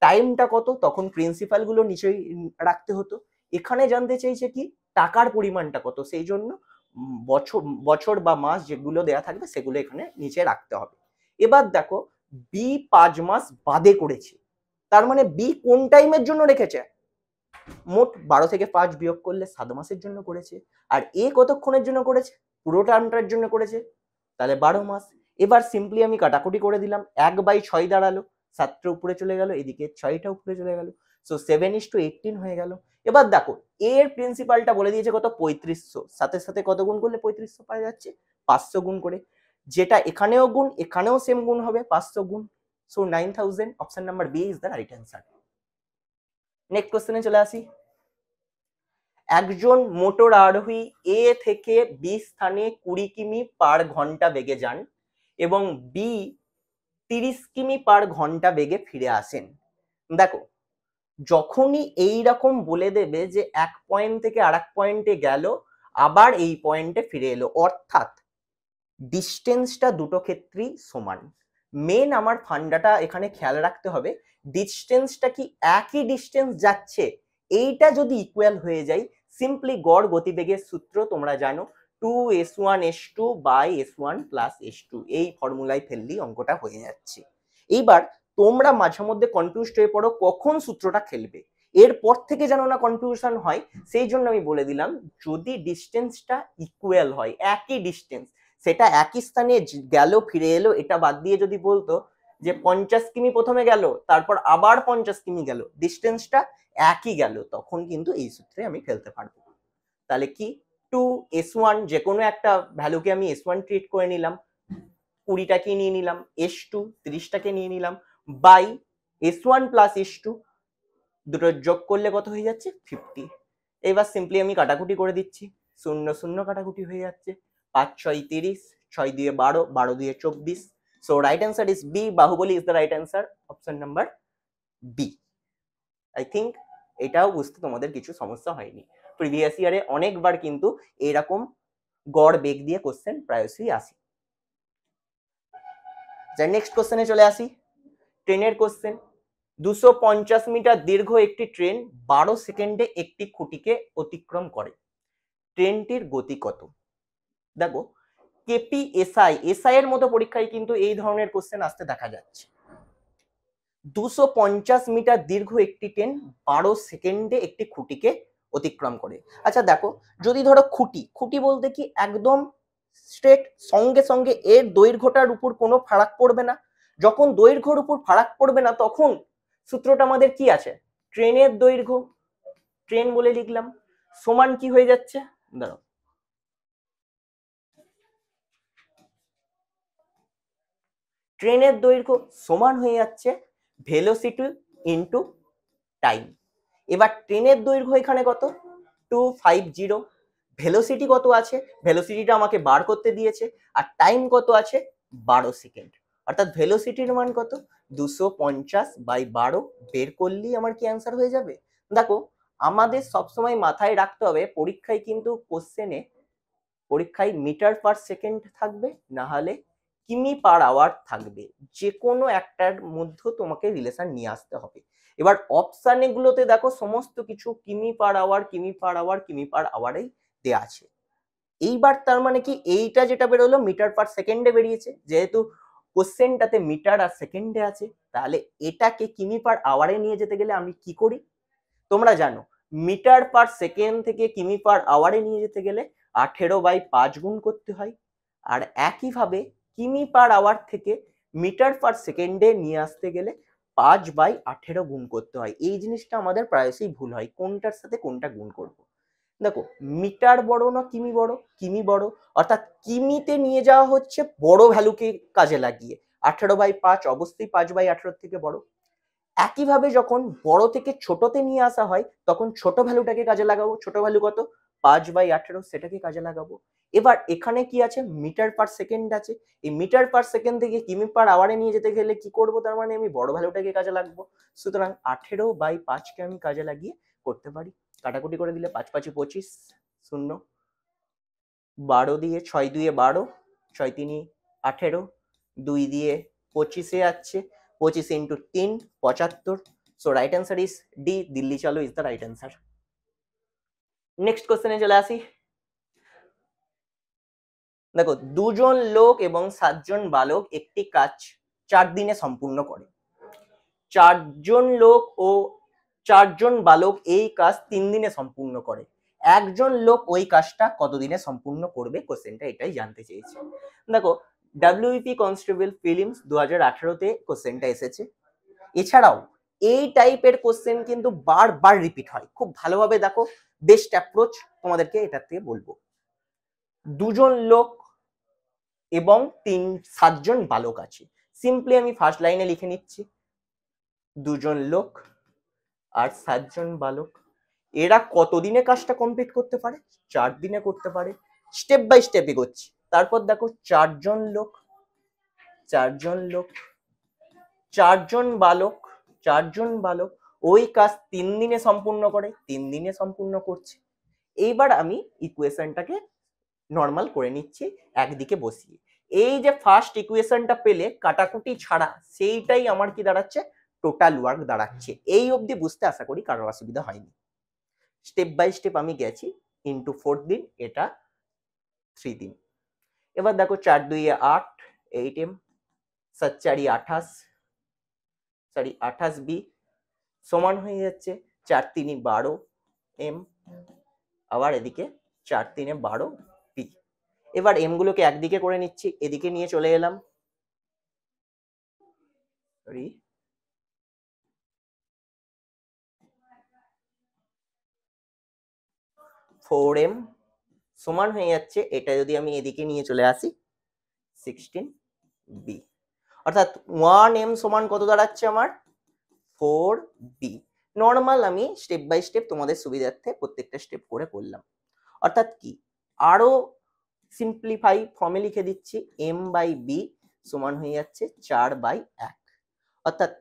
টাইমটা কত, তখন প্রিন্সিপাল গুলো নিচেই রাখতে হতো। এখানে জানতে চাইছে কি টাকার পরিমাণটা কত, সেই জন্য বছর বা মাস যেগুলো দেয়া থাকবে সেগুলো এখানে নিচে রাখতে হবে। এবার দেখো বি 5 মাস বাদে করেছে, তার মানে বি কোন টাইমের জন্য রেখেছে? মোট 12 থেকে 5 বিয়োগ করলে 7 মাসের জন্য করেছে। আর এ কতক্ষণের জন্য করেছে? পুরো টার্মটার জন্য করেছে, তাহলে 12 মাস। এবার সিম্পলি আমি কাটাকুটি করে দিলাম, 1/6 দাঁড়ালো, 7টা উপরে চলে গেল, এদিকে 6টা উপরে চলে গেল, সো 7:18 হয়ে গেল। এবার দেখো এর প্রিন্সিপালটা বলে দিয়েছে কত 3500, সাথে সাথে কত গুণ করলে 3500 পাওয়া যাচ্ছে 500 গুণ করে, যেটা এখানেও গুণ এখানেও সেম গুণ হবে 500 গুণ, সো 9000। Option number B is the right answer. Next কোশ্চেনে চলে আসি। একজন মোটর আরোহী এ থেকে বি স্থানে 20 কিমি পার ঘন্টা বেগে যান এবং বি 30 কিমি পার ঘন্টা বেগে ফিরে আসেন। দেখো যখনই এই রকম বলে দেবে যে এক পয়েন্ট থেকে আরেক পয়েন্টে গেল আবার এই পয়েন্টে ফিরে এলো, অর্থাৎ ডিস্টেন্সটা দুটো ক্ষেত্রেই সমান। মেন আমার ফান্ডাটা এখানে খেয়াল রাখতে হবে, ডিস্টেন্সটা কি একই ডিস্টেন্স যাচ্ছে, এইটা যদি ইকুয়াল হয়ে যায়, সিম্পলি গড় গতিবেগের সূত্র তোমরা জানো 2s1s2 by s1 plus s2, এই ফর্মুলায় ফেললেই অঙ্কটা হয়ে যাচ্ছে। এইবার তোমরা মাঝে মধ্যে কনফিউজড হয়ে পড়ো কখন সূত্রটা খেলবে, এরপর থেকে যেন না কনফিউশন হয় সেই জন্য আমি বলে দিলাম, যদি ডিস্টেন্সটা ইকুয়াল হয়, একই ডিস্টেন্স, সেটা একই স্থানে গেল ফিরে এলো, এটা বাদ দিয়ে যদি বলতো যে 50 কিমি প্রথমে গেল তারপর আবার 50 কিমি গেল, ডিস্টেন্সটা একই গেল, তখন কিন্তু এই সূত্রে আমি ফেলতে পারবো। তাহলে কি 2s1 যে কোনো একটা ভ্যালুকে আমি s1 ট্রিট করে নিলাম, 20টাকে নিয়ে নিলাম, s2 30টাকে নিয়ে নিলাম, বাই s1 প্লাস s2, দুটো যোগ করলে কত হয়ে যাচ্ছে 50। এবার সিম্পলি আমি কাটাকুটি করে দিচ্ছি, 0 0 কাটাকুটি হয়ে যাচ্ছে, 5 6 30, 6 দিয়ে 12, 12 দিয়ে 24। So right answer is b, Baahubali is the right answer, option number b. I think এটাও বুঝতে তোমাদের কিছু সমস্যা হয়নি। প্রিভিয়াস ইয়ারে অনেকবার কিন্তু এরকম গড় বেগ দিয়ে কোশ্চেন প্রায়শই আসে। যাই নেক্সট কোশ্চেনে চলে আসি। ট্রেনের কোশ্চেন। 250 মিটার দীর্ঘ একটি ট্রেন 12 সেকেন্ডে একটি খুঁটিকে অতিক্রম করে। ট্রেনটির গতি কত? দেখো কেপি এসআই এর মতো পরীক্ষায় কিন্তু এই ধরনের কোশ্চেন আসতে দেখা যাচ্ছে। 250 মিটার দীর্ঘ একটি ট্রেন 12 সেকেন্ডে একটি খুঁটিকে অতিক্রম করে। আচ্ছা দেখো, যদি ধরো খুঁটি বলতে কি একদম স্ট্রেট, সঙ্গে সঙ্গে এর দৈর্ঘ্যটার উপর কোনো ফারাক পড়বে না। যখন দৈর্ঘ্যের উপর ফারাক পড়বে না তখন সূত্রটা আমাদের কি আছে, ট্রেনের দৈর্ঘ্য, ট্রেন বলে লিখলাম, সমান কি হয়ে যাচ্ছে, দাঁড়াও, ট্রেনের দৈর্ঘ্য সমান হয়ে যাচ্ছে ভেলোসিটি ইনটু টাইম। এবার ট্রেনের দৈর্ঘ্য এখানে কত, 250, ভেলোসিটি কত আছে, ভেলোসিটিটা আমাকে বার করতে দিয়েছে, আর টাইম কত আছে 12 সেকেন্ড। অর্থাৎ ভেলোসিটির মান কত, 250/12 বের করলেই আমার কি অ্যান্সার হয়ে যাবে। দেখো আমাদের সবসময় মাথায় রাখতে হবে পরীক্ষায় কিন্তু পরীক্ষায় মিটার পার সেকেন্ড থাকবে, না হলে কিমি পার আওয়ার থাকবে, যে কোনো একটার মধ্যে তোমাকে রিলেশন নিয়ে আসতে হবে। এবার অপশন এগুলোতে দেখো সমস্ত কিছু কিমি পার আওয়ার কিমি পার আওয়ার কিমি পার আওয়ারেই দেয়া আছে। এইবার তার মানে কি, এইটা যেটা বেরোলো মিটার পার সেকেন্ডে বেরিয়েছে, যেহেতু কোশ্চেনটাতে মিটার আর সেকেন্ডে আছে, তাহলে এটাকে কিমি পার আওয়ারে নিয়ে যেতে গেলে আমি কি করি, তোমরা জানো মিটার পার সেকেন্ড থেকে কিমি পার আওয়ারে নিয়ে যেতে গেলে 18/5 গুণ করতে হয়। আর একইভাবে কিমি পার আওয়ার থেকে মিটার পার সেকেন্ডে নিয়ে আসতে গেলে 5/18 গুণ করতে হয়। এই জিনিসটা আমাদের প্রায়শই ভুল হয়, কোনটার সাথে কোনটা গুণ করব। দেখো মিটার বড় না কিমি বড়, কিমি বড়, অর্থাৎ কিমিতে নিয়ে যাওয়া হচ্ছে বড় ভ্যালুকে কাজে লাগিয়ে, 18/5 অবশ্যই 5/18 থেকে বড়। একইভাবে যখন বড় থেকে ছোটতে নিয়ে আসা হয় তখন ছোট ভ্যালুটাকে কাজে লাগাবো, ছোট ভ্যালু কত 5/18 সেটাকে কাজে লাগাবো। এবার এখানে কি আছে, মিটার পার সেকেন্ড আছে, এই মিটার পার সেকেন্ড থেকে কিমি পার আওয়ারে নিয়ে যেতে গেলে কি করব, তার মানে আমি বড় ভ্যালুটাকে কাজে লাগবো। সুতরাং 18/5কে আমি কাজে লাগিয়ে করতে পারি। কাটাকুটি করে দিলে 5 5 25, 0, 12 দিয়ে 6 2 12, 6 3 18, 2 দিয়ে 25 যাচ্ছে, 25 into 3 75। So right answer is D, Delhi চলো is the right answer. Next কোশ্চেনে চলে আসি। দেখো 2 জন লোক এবং 7 জন বালক একটি কাজ 4 দিনে সম্পূর্ণ করে। 4 জন লোক ও 4 জন বালক এই কাজ 3 দিনে সম্পূর্ণ করে। একজন লোক ওই কাজটা কতদিনে সম্পূর্ণ করবে, কোশ্চেনটা এটাই জানতে চেয়েছে। দেখো ডাব্লিউপি কনস্টেবল ফিলিমস 2018-তে কোশ্চেনটা এসেছে। এছাড়াও এই টাইপের কোশ্চেন কিন্তু বারবার রিপিট হয়, খুব ভালোভাবে দেখো, বেস্ট অ্যাপ্রোচ তোমাদেরকে এটার থেকে বলবো। 2 জন লোক এবং 7 জন বালক আছে। সিম্পলি আমি ফার্স্ট লাইনে লিখে নিচ্ছি, 2 জন লোক আর 7 জন বালক, এরা কতদিনে কাজটা কমপ্লিট করতে পারে, 4 দিনে করতে পারে। স্টেপ বাই স্টেপ এগোচ্ছি। তারপর দেখো 4 জন লোক, 4 জন লোক, 4 জন বালক, 4 জন বালক ওই কাজ 3 দিনে সম্পূর্ণ করে, 3 দিনে সম্পূর্ণ করছে। এইবার আমি ইকুয়েশনটাকে নর্মাল করে নিচ্ছি একদিকে বসিয়ে। এই যে ফার্স্ট ইকুয়েশনটা পেলে কাটাকুটি ছাড়া সেইটাই আমার কি দাঁড়াচ্ছে, টোটাল ওয়ার্ক দাঁড়াচ্ছে। এই অবধি বুঝতে আশা করি কারোর অসুবিধা হয়নি। স্টেপ বাই স্টেপ আমি গেছি, ইন্টু 4 দিন, এটা 3 দিন। এবার দেখো 4 2 8, 8m, 7 4 28, সরি 28b সমান হয়ে যাচ্ছে 4 3 12m, আবার এদিকে 4 3 12b। এবার এম গুলোকে একদিকে করে নিচ্ছি, এদিকে নিয়ে চলে এলাম, সরি 4m সমান হয়ে যাচ্ছে, এটা যদি আমি এদিকে নিয়ে চলে আসি 16b, অর্থাৎ 1m সমান কত দাঁড়াচ্ছে আমার 4b। নর্মাল আমি স্টেপ বাই স্টেপ তোমাদের সুবিধার্থে প্রত্যেকটা স্টেপ করে করলাম। অর্থাৎ কি, আরো সিম্পলিফাই ফর্মে লিখে দিচ্ছি, m/b সমান হয়ে যাচ্ছে 4/1। অর্থাৎ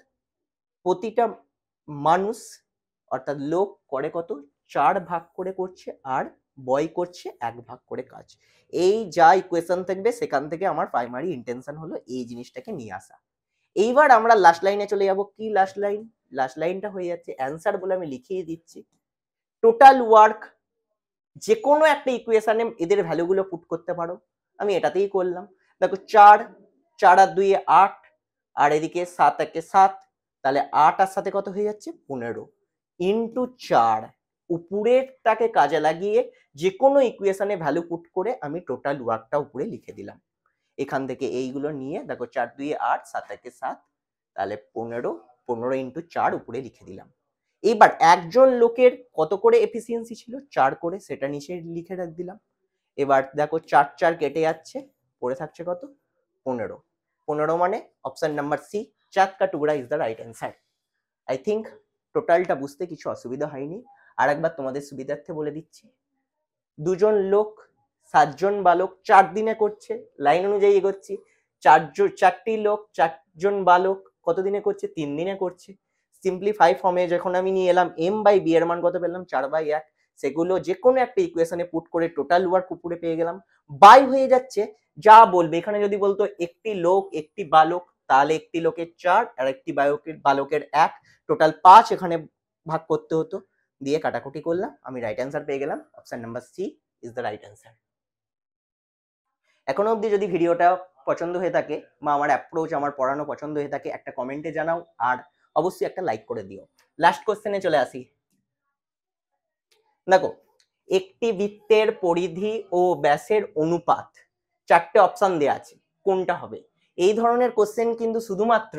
প্রতিটা মানুষ, অর্থাৎ লোক করে কত 4 ভাগ করে করছে আর বয় করছে 1 ভাগ করে কাজ। এই যা ইকুয়েশন থাকবে সেখান থেকে আমার প্রাইমারি ইন্টেনশন হলো এই জিনিসটাকে নিয়ে আসা। এইবার আমরা লাস্ট লাইনে চলে যাব। কি লাস্ট লাইন? লাস্ট লাইনটা হয়ে যাচ্ছে অ্যান্সার বলে আমি লিখিয়ে দিচ্ছি। টোটাল ওয়ার্ক যে কোনো একটা ইকুয়েশনে এদের ভ্যালুগুলো পুট করতে পারো। আমি এটাতেই করলাম। দেখো 4 আর 2 8 আর এদিকে 7 একে 7, তাহলে 8 আর সাথে কত হয়ে যাচ্ছে 15 ইন্টু 4। উপরেরটাকে কাজে লাগিয়ে যে কোনো ইকুয়েশনে ভ্যালু পুট করে আমি টোটাল ওয়ার্কটা উপরে লিখে দিলাম। এখান থেকে এইগুলো নিয়ে দেখো 4 2 8 7 একে 7, তাহলে 15 ইন্টু 4 উপরে লিখে দিলাম। এবার একজন লোকের কত করে এফিসিয়েন্সি ছিল 4 করে, সেটা নিচে লিখে রাখ দিলাম। এবার দেখো 4 4 কেটে যাচ্ছে, পড়ে থাকছে কত 15 মানে অপশন নাম্বার সি 4 का टुकड़ा is the right answer. I think টোটালটা বুঝতে কিছু অসুবিধা হয়নি। আর একবার তোমাদের সুবিধার্থে বলে দিচ্ছি, দুজন লোক 7 জন বালক 4 দিনে করছে, লাইন অনুযায়ী এগোচ্ছি। 4টি লোক 4 জন বালক কত দিনে করছে 3 দিনে করছে। সিম্পলিফাই ফর্মে যখন আমি নিয়ে এলাম m বাই b এর মান কত পেলাম 4/1, সেগুলো যে কোনো একটা ইকুয়েশনে পুট করে টোটাল ওয়ার্ক উপরে পেয়ে গেলাম। বাই হয়ে যাচ্ছে যা বলবে, এখানে যদি বলতো একটি লোক একটি বালক, তাহলে একটি লোকের 4 আর একটি বালকের 1, টোটাল 5 এখানে ভাগ করতে হতো, দিয়ে কাটাকুটি করলাম, আমি রাইট অ্যান্সার পেয়ে গেলাম। Option number C is the right answer. এখনো অবধি যদি ভিডিওটা পছন্দ হয়ে থাকে বা আমার অ্যাপ্রোচ আমার পড়ানো পছন্দ হয়ে থাকে একটা কমেন্টে জানাও, আর অবশ্যই একটা লাইক করে দিও। লাস্ট কোশ্চেনে চলে আসি। দেখো একটি বৃত্তের পরিধি ও ব্যাসের অনুপাত 4টে অপশন দেওয়া আছে, কোনটা হবে? এই ধরনের কোশ্চেন কিন্তু শুধুমাত্র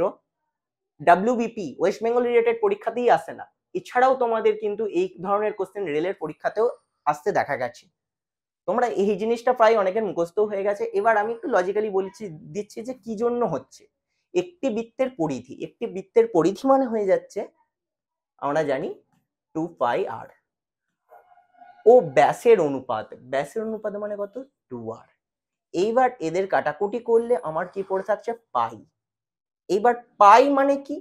WBP ওয়েস্ট বেঙ্গল রিলেটেড পরীক্ষাতেই আসে না, এছাড়াও তোমাদের কিন্তু এই ধরনের কোশ্চেন রেলের পরীক্ষাতেও আসতে দেখা গেছে। তোমরা এই জিনিসটা প্রায় অনেকের মুখস্থ হয়ে গেছে। এবার আমি একটু লজিক্যালি দিচ্ছি যে কি জন্য হচ্ছে। একটি বৃত্তের পরিধি, একটি বৃত্তের পরিধি মানে হয়ে যাচ্ছে আমরা জানি 2πr, ও ব্যাসের অনুপাত, ব্যাসের অনুপাত মানে কত 2r। এইবার এদের কাটাকুটি করলে আমার কি পড়ে থাকছে পাই। এইবার পাই মানে কি?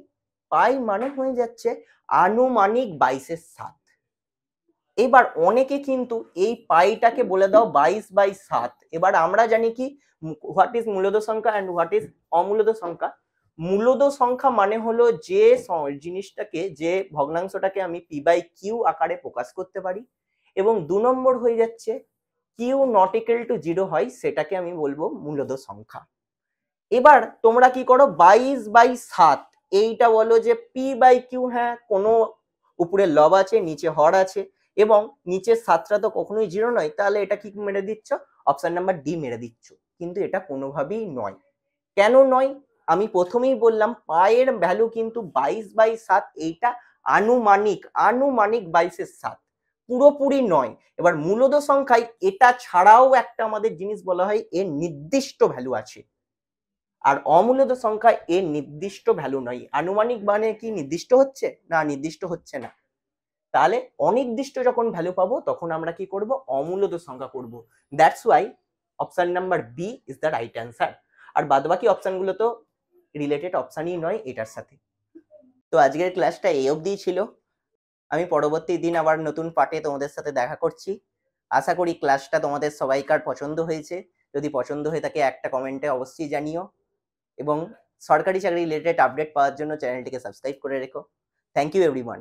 পাই মানে হয়ে যাচ্ছে আনুমানিক 22/7। এবার অনেকে কিন্তু এই পাইটাকে বলে দাও 22/7। এবার আমরা জানি কি হোয়াট ইজ মূলদ সংখ্যা অ্যান্ড হোয়াট ইজ অমূলদ সংখ্যা। মূলদ সংখ্যা মানে হলো যে জিনিসটাকে, যে ভগ্নাংশটাকে আমি p/q আকারে প্রকাশ করতে পারি, এবং 2 নম্বর হয়ে যাচ্ছে q নট ইকুয়াল টু 0 হয়, সেটাকে আমি বলবো মূলদ সংখ্যা। এবার তোমরা কি করো 22/7 এইটা বলো যে p/q, হ্যাঁ কোনো উপরে লব আছে নিচে হর আছে এবং নিচের 7টা তো কখনোই 0 নয়, তাহলে এটা কি মেরে দিচ্ছ? অপশন নাম্বার ডি মেরে দিচ্ছ। কিন্তু এটা কোনোভাবেই নয়। কেন নয়? আমি প্রথমেই বললাম পায়ের ভ্যালু কিন্তু 22/7, এইটা আনুমানিক 22/7, পুরোপুরি নয়। এবার মূলদ সংখ্যায় এটা ছাড়াও একটা আমাদের জিনিস বলা হয় এর নির্দিষ্ট ভ্যালু আছে, আর অমূলদ সংখ্যায় এর নির্দিষ্ট ভ্যালু নয়। আনুমানিক মানে কি নির্দিষ্ট হচ্ছে না? নির্দিষ্ট হচ্ছে না। তাহলে অনির্দিষ্ট যখন ভ্যালু পাবো তখন আমরা কি করব? অমূলদ সংখ্যা করব। That's why option number B is the right answer. আর বাদবাকি অপশনগুলো তো রিলেটেড অপশনই নয় এটার সাথে। তো আজকের ক্লাসটা এই অবধিই ছিল। আমি পরবর্তী দিন আবার নতুন পার্টে তোমাদের সাথে দেখা করছি। আশা করি ক্লাসটা তোমাদের সবাইকার পছন্দ হয়েছে। যদি পছন্দ হয়ে থাকে একটা কমেন্টে অবশ্যই জানিও, এবং সরকারি চাকরি রিলেটেড আপডেট পাওয়ার জন্য চ্যানেলটিকে সাবস্ক্রাইব করে রেখো। Thank you everyone.